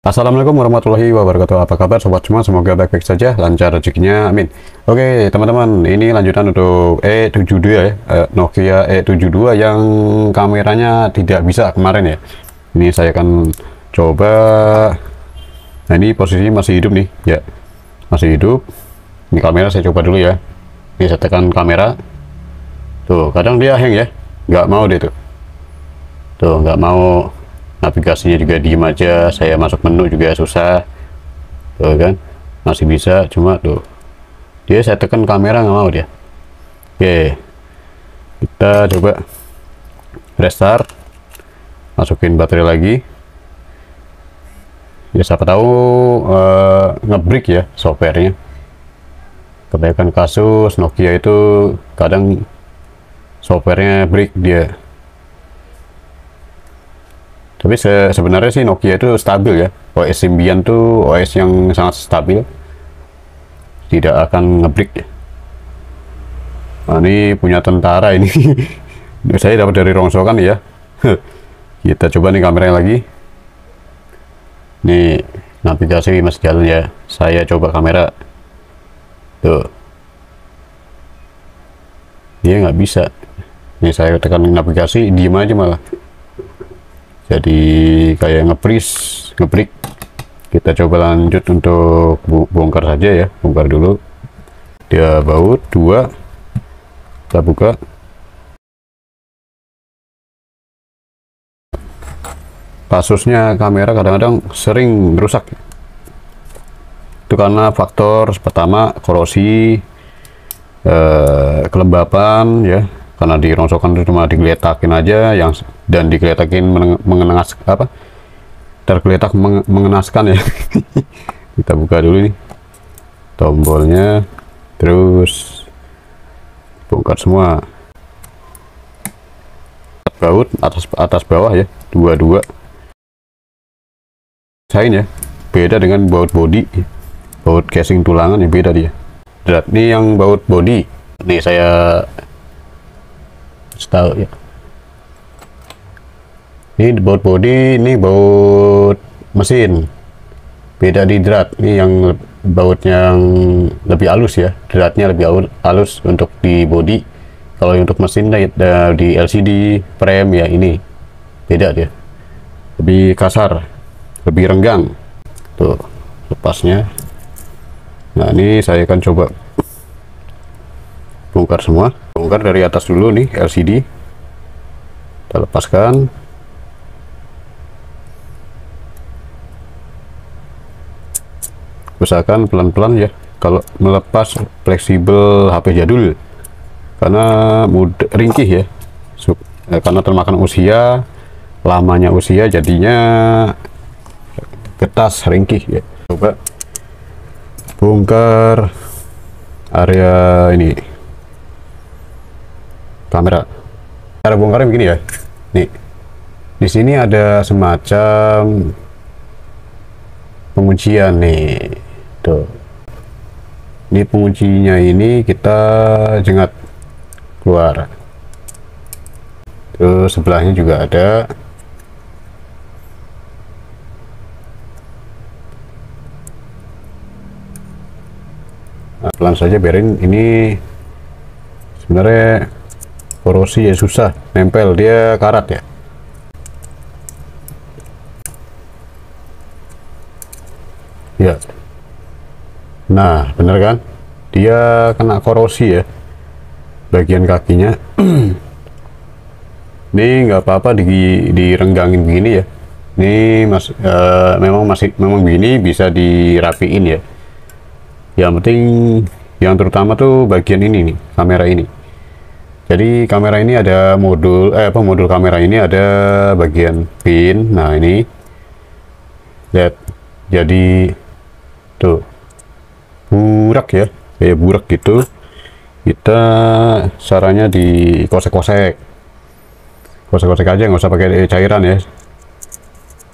Assalamualaikum warahmatullahi wabarakatuh. Apa kabar sobat semua? Semoga baik-baik saja, lancar rezekinya, amin. Oke teman-teman, ini lanjutan untuk E72 ya, Nokia E72 yang kameranya tidak bisa kemarin ya. Ini saya akan coba. Nah ini posisinya masih hidup nih ya, masih hidup. Ini kamera saya coba dulu ya. Ini saya tekan kamera. Tuh kadang dia hang ya, nggak mau deh tuh nggak mau. Navigasinya juga diem aja, saya masuk menu juga susah tuh kan, masih bisa, cuma tuh dia saya tekan kamera nggak mau dia. Oke, kita coba restart, masukin baterai lagi ya, siapa tahu ngebreak ya softwarenya. Kebanyakan kasus Nokia itu kadang softwarenya break dia. Tapi sebenarnya sih Nokia itu stabil ya. OS Symbian tuh OS yang sangat stabil, tidak akan ngebreak ya. Nah, ini punya tentara ini. Saya dapat dari rongsokan ya. Kita coba nih kameranya lagi. Nih navigasi masih jalan ya. Saya coba kamera. Tuh. Dia nggak bisa. Nih saya tekan navigasi, diem aja malah. Jadi kayak ngebreak. Kita coba lanjut untuk bongkar saja ya, bongkar dulu. Dia baut 2, kita buka. Kasusnya kamera kadang-kadang sering rusak. Itu karena faktor pertama korosi, kelembapan ya. Karena di rongsokan itu cuma digeletakin aja, dan digeletakin tergeletak mengenaskan ya. Kita buka dulu nih tombolnya, terus bongkar semua. Baut atas bawah ya, dua sain ya, beda dengan baut body, baut casing tulangan ya, beda dia. Ini yang baut body nih saya tahu ya, ini baut body, ini baut mesin, beda di drat. Ini yang baut yang lebih halus ya, dratnya lebih halus untuk di body. Kalau untuk mesin di LCD frame ya, ini beda dia, lebih kasar, lebih renggang. Tuh lepasnya. Nah ini saya akan coba bongkar semua. Bongkar dari atas dulu nih LCD, kita lepaskan. Usahakan pelan-pelan ya kalau melepas fleksibel HP jadul, karena mudah ringkih ya, karena termakan usia, lamanya usia jadinya getas ringkih ya. Coba bongkar area ini kamera. Cara bongkarnya begini ya. Nih, di sini ada semacam penguncian nih. Tuh. Ini penguncinya, ini kita jengat keluar. Terus sebelahnya juga ada. Nah, pelan saja biarin, ini sebenarnya korosi ya, susah nempel, dia karat ya. Ya, nah bener kan, dia kena korosi ya bagian kakinya. Ini nggak apa-apa direnggangin begini ya. Ini memang begini bisa dirapiin ya. Yang penting, yang terutama tuh bagian ini nih, kamera ini. Jadi kamera ini ada modul modul kamera ini ada bagian pin. Nah ini lihat, jadi tuh burak ya, kayak burak gitu. Kita caranya dikosek-kosek aja, nggak usah pakai cairan ya.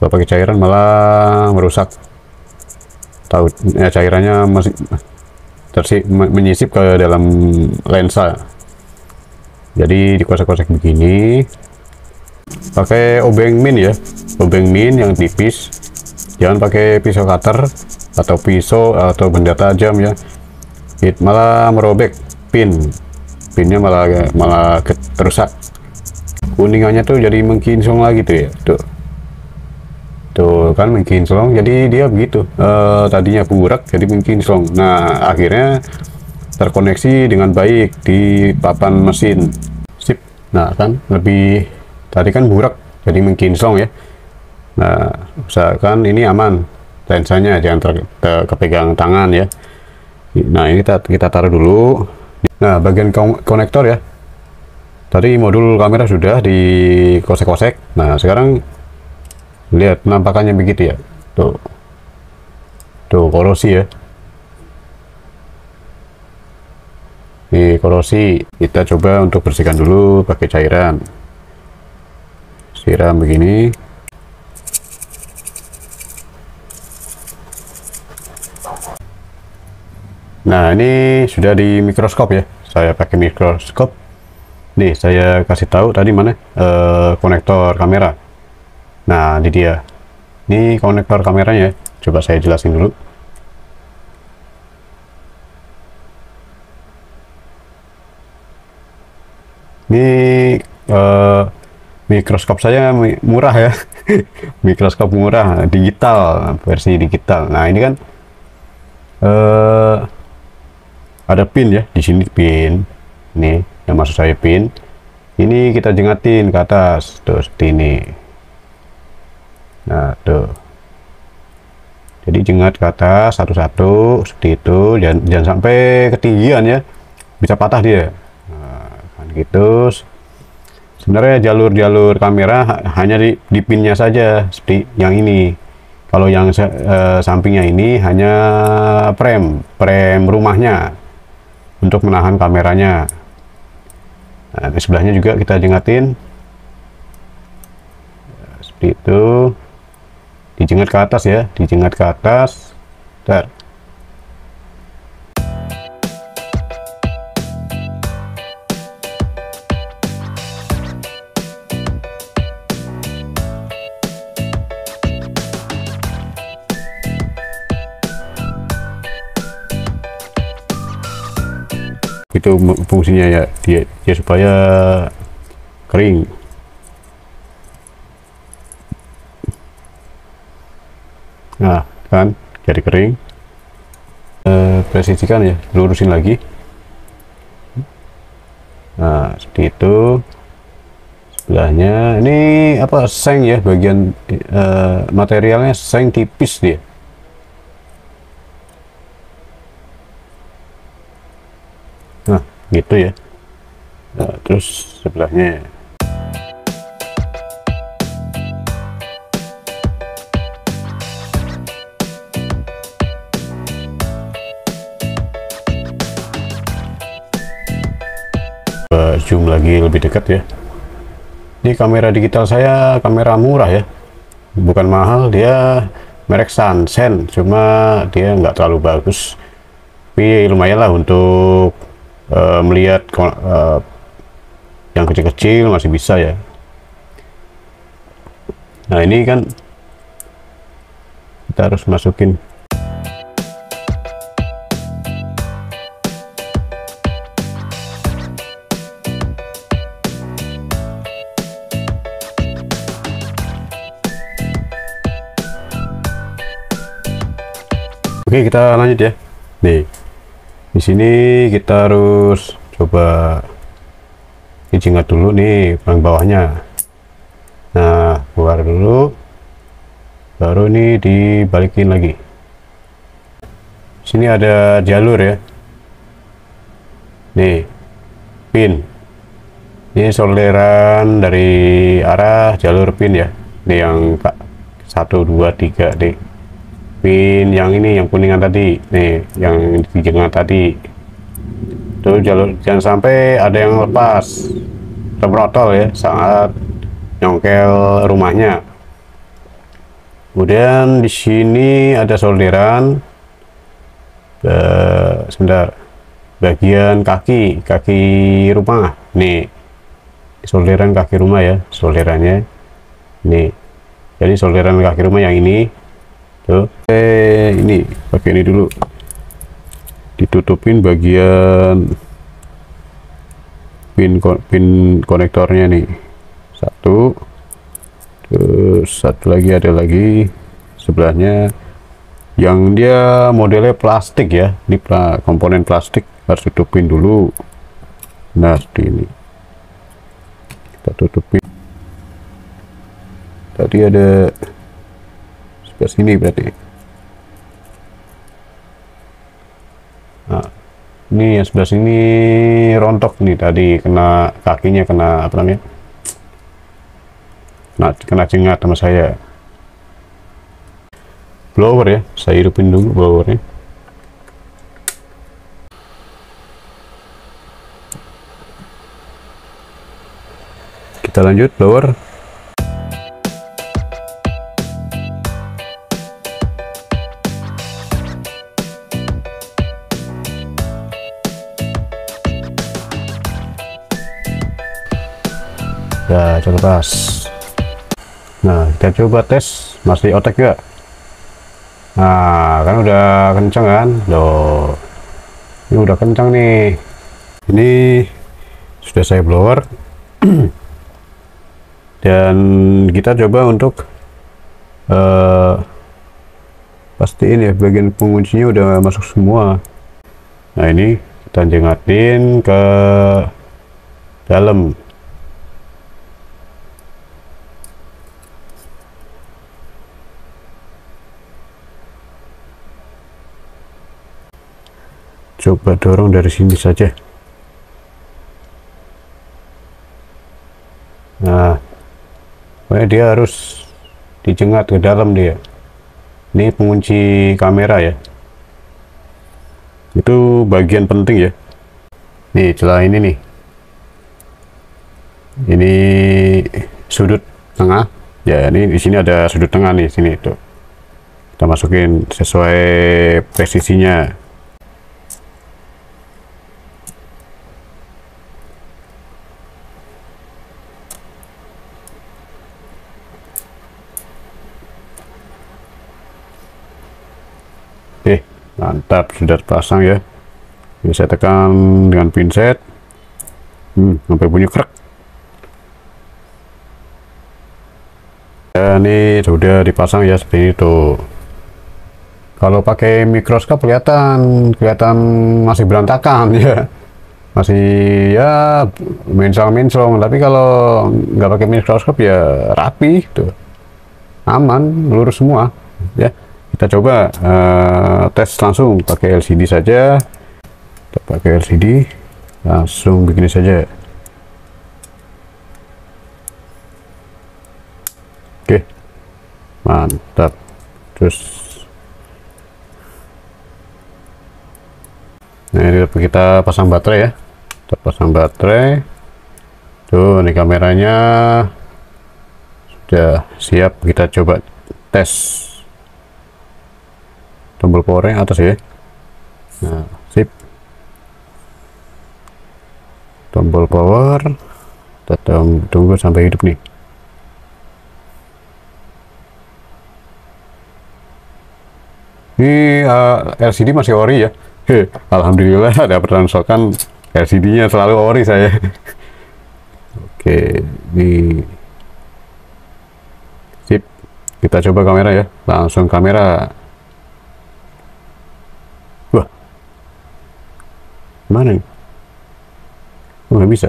Kalau pakai cairan malah merusak. Tahu ya, cairannya masih menyisip ke dalam lensa. Jadi dikosek-kosek begini, pakai obeng min ya, obeng min yang tipis. jangan pakai pisau cutter atau pisau atau benda tajam ya, malah merobek pinnya, malah terusak, kuningannya tuh jadi mengkinclong lagi tuh ya, tuh kan mengkinclong, jadi dia begitu, tadinya burak jadi mengkinclong. Nah akhirnya terkoneksi dengan baik di papan mesin, sip. Nah kan lebih, tadi kan burak jadi mengkinclong ya. Nah usahakan ini aman, lensanya jangan kepegang tangan ya. Nah ini kita taruh dulu. Nah bagian konektor ya, tadi modul kamera sudah dikosek-kosek. Nah sekarang lihat penampakannya begitu ya, tuh korosi ya, di korosi. Kita coba untuk bersihkan dulu pakai cairan, siram begini. Nah ini sudah di mikroskop ya, saya pakai mikroskop nih, saya kasih tahu tadi mana konektor kamera. Nah ini dia, ini konektor kameranya, coba saya jelasin dulu. Ini mikroskop saya murah ya mikroskop murah, digital, versi digital. Nah ini kan ada pin ya, di sini pin, nih yang maksud saya pin ini kita jengatin ke atas tuh seperti ini. Nah tuh, jadi jengat ke atas satu-satu seperti itu, jangan sampai ketinggian ya, bisa patah dia. Nah, kan gitu. Sebenarnya jalur kamera hanya di pinnya saja seperti yang ini. Kalau yang sampingnya ini hanya frame rumahnya untuk menahan kameranya. Nah, di sebelahnya juga kita jengatin seperti itu, dijengat ke atas ya, dijengat ke atas. Bentar. Itu fungsinya ya, dia supaya kering. Nah kan jadi kering. Presisikan ya, lurusin lagi. Nah seperti itu. Sebelahnya ini apa, seng ya, bagian materialnya seng tipis dia. Nah gitu ya. Nah, terus sebelahnya zoom lagi lebih dekat ya. Ini kamera digital saya kamera murah ya, bukan mahal, dia merek Sansen, cuma dia nggak terlalu bagus, tapi lumayan lah untuk melihat yang kecil-kecil masih bisa ya. Nah ini kan kita harus masukin Oke, kita lanjut ya. Nih, di sini kita harus coba dijengat dulu nih paling bawahnya. Nah, keluar dulu, baru ini dibalikin lagi. Sini ada jalur ya. Nih, pin. Ini solderan dari arah jalur pin ya. Ini yang 1, 2, 3 nih. Pin yang ini, yang kuningan tadi nih, yang dijengat tadi tuh, jalur jangan sampai ada yang lepas terprotol ya saat nyongkel rumahnya. Kemudian di sini ada solderan sebentar, bagian kaki rumah nih, solderan kaki rumah ya, solderannya nih. Jadi solderan kaki rumah yang ini tuh. Ini pakai ini dulu, ditutupin bagian pin konektornya nih, satu. Terus satu lagi, ada lagi sebelahnya yang dia modelnya plastik ya, ini komponen plastik harus tutupin dulu. Nah seperti ini kita tutupin. Tadi ada sebelah sini berarti. Nah ini yang sebelah sini rontok nih, tadi kena kakinya, kena apa namanya, kena cengat sama saya. Blower ya, saya hidupin dulu blowernya. Kita lanjut blower. Ya, coba pas. Nah, kita coba tes, masih otak juga. Nah, kan udah kencang kan? Loh, ini udah kencang nih. Ini sudah saya blower. Dan kita coba untuk pastiin ya bagian penguncinya udah masuk semua. Nah, ini kita jengatin ke dalam. Coba dorong dari sini saja. Nah, pokoknya dia harus dijengat ke dalam dia. Ini pengunci kamera ya. Itu bagian penting ya. Nih celah ini nih. Ini sudut tengah. Ya, ini di sini ada sudut tengah nih, sini tuh. Kita masukin sesuai presisinya. Mantap, sudah terpasang ya. Ini saya tekan dengan pinset, sampai bunyi krek. Ya, ini sudah dipasang ya seperti itu. Kalau pakai mikroskop kelihatan masih berantakan ya, masih ya mencong-mencong. Tapi kalau nggak pakai mikroskop ya rapi tuh, aman, lurus semua ya. Kita coba tes langsung pakai LCD saja. Kita pakai LCD, langsung begini saja. Oke, mantap. Terus nah, ini kita pasang baterai ya. Kita pasang baterai. Tuh, ini kameranya sudah siap. Kita coba tes. Tombol power yang atas ya. Nah, sip. Tombol power. Kita tunggu sampai hidup nih. Ini LCD masih ori ya. Alhamdulillah ada rongsokan, LCD-nya selalu ori saya. Oke, ini sip. Kita coba kamera ya. Langsung kamera. Mana nih? Oh, nggak bisa.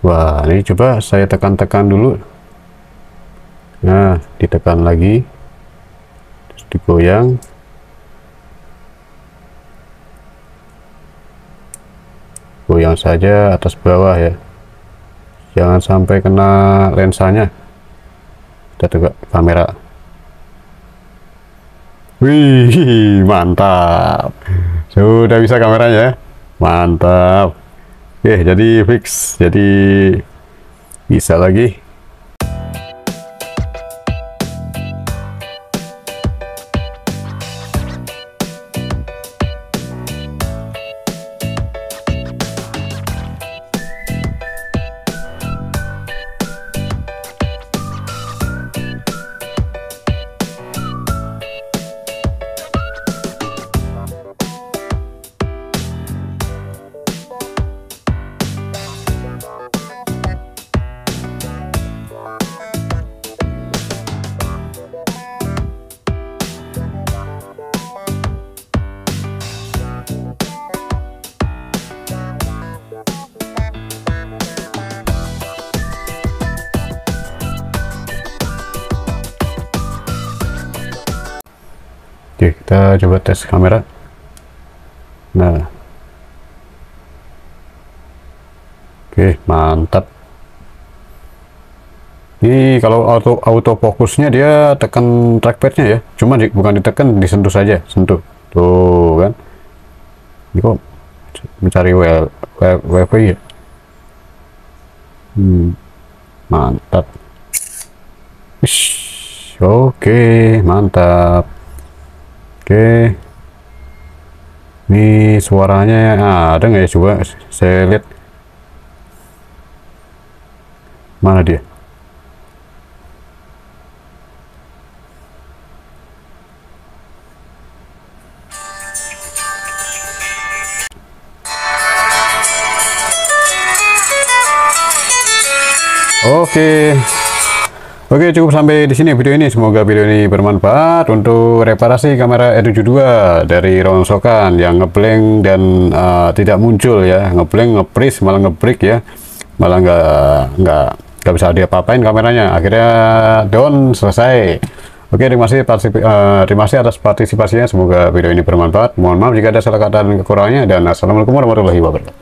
Wah, ini coba saya tekan-tekan dulu. Nah, ditekan lagi, terus digoyang. Goyang saja atas bawah ya. Jangan sampai kena lensanya. Kita coba kamera. Wih, mantap. Sudah bisa kameranya. Mantap. Oke, jadi fix. Jadi bisa lagi. Oke, kita coba tes kamera. Nah, oke, mantap. Ini kalau autofokusnya dia tekan trackpadnya ya, cuma bukan ditekan, disentuh saja, sentuh. Tuh kan. Ini kok mencari wifi ya. Mantap. Wish, oke, mantap. Oke. Ini suaranya ada nggak ya, coba saya lihat. Mana dia? Oke, cukup sampai di sini video ini. Semoga video ini bermanfaat untuk reparasi kamera E72 dari rongsokan yang ngeblank dan tidak muncul ya, ngeblank, nge-freeze, malah nge-break ya, malah nggak bisa diapa-apain kameranya, akhirnya down, selesai. Oke, terima kasih atas partisipasinya. Semoga video ini bermanfaat. Mohon maaf jika ada salah kata dan kekurangannya, dan assalamualaikum warahmatullahi wabarakatuh.